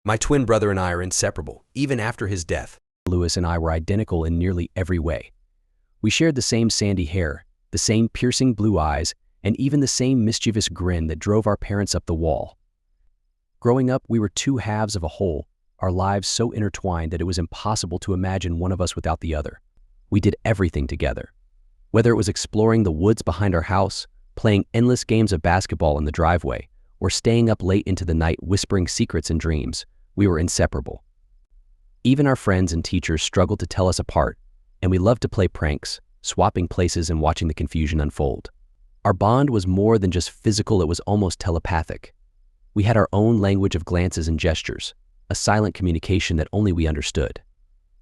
My twin brother and I are inseparable, even after his death. Lewis and I were identical in nearly every way. We shared the same sandy hair, the same piercing blue eyes, and even the same mischievous grin that drove our parents up the wall. Growing up, we were two halves of a whole, our lives so intertwined that it was impossible to imagine one of us without the other. We did everything together. Whether it was exploring the woods behind our house, playing endless games of basketball in the driveway, or staying up late into the night whispering secrets and dreams, we were inseparable. Even our friends and teachers struggled to tell us apart, and we loved to play pranks, swapping places and watching the confusion unfold. Our bond was more than just physical, it was almost telepathic. We had our own language of glances and gestures, a silent communication that only we understood.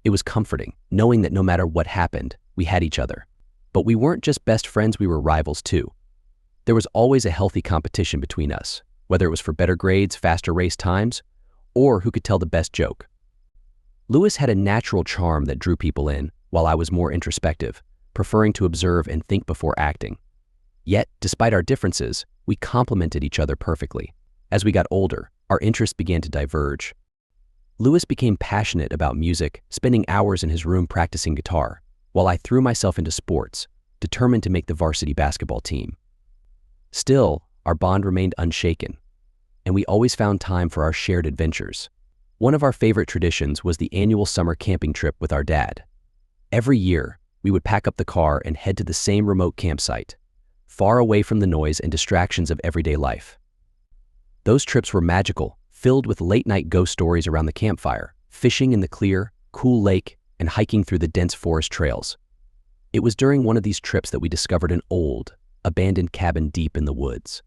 It was comforting, knowing that no matter what happened, we had each other. But we weren't just best friends, we were rivals too. There was always a healthy competition between us, whether it was for better grades, faster race times, or who could tell the best joke. Lewis had a natural charm that drew people in, while I was more introspective, preferring to observe and think before acting. Yet, despite our differences, we complemented each other perfectly. As we got older, our interests began to diverge. Lewis became passionate about music, spending hours in his room practicing guitar, while I threw myself into sports, determined to make the varsity basketball team. Still, our bond remained unshaken, and we always found time for our shared adventures. One of our favorite traditions was the annual summer camping trip with our dad. Every year, we would pack up the car and head to the same remote campsite, far away from the noise and distractions of everyday life. Those trips were magical, filled with late-night ghost stories around the campfire, fishing in the clear, cool lake, and hiking through the dense forest trails. It was during one of these trips that we discovered an old, abandoned cabin deep in the woods.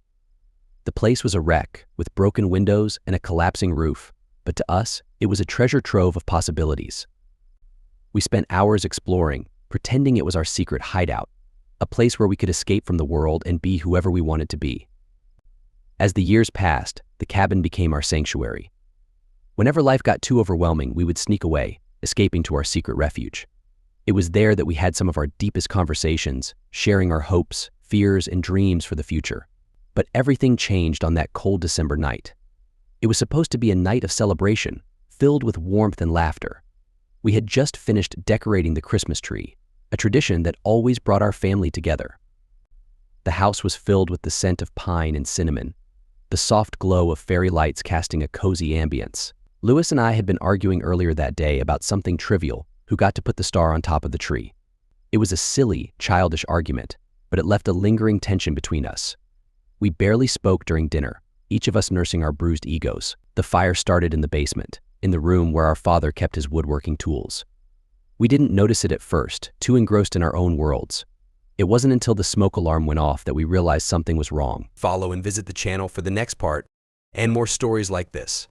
The place was a wreck, with broken windows and a collapsing roof, but to us, it was a treasure trove of possibilities. We spent hours exploring, pretending it was our secret hideout, a place where we could escape from the world and be whoever we wanted to be. As the years passed, the cabin became our sanctuary. Whenever life got too overwhelming, we would sneak away, escaping to our secret refuge. It was there that we had some of our deepest conversations, sharing our hopes, fears, and dreams for the future. But everything changed on that cold December night. It was supposed to be a night of celebration, filled with warmth and laughter. We had just finished decorating the Christmas tree, a tradition that always brought our family together. The house was filled with the scent of pine and cinnamon, the soft glow of fairy lights casting a cozy ambience. Lewis and I had been arguing earlier that day about something trivial, who got to put the star on top of the tree. It was a silly, childish argument, but it left a lingering tension between us. We barely spoke during dinner, each of us nursing our bruised egos. The fire started in the basement, in the room where our father kept his woodworking tools. We didn't notice it at first, too engrossed in our own worlds. It wasn't until the smoke alarm went off that we realized something was wrong. Follow and visit the channel for the next part and more stories like this.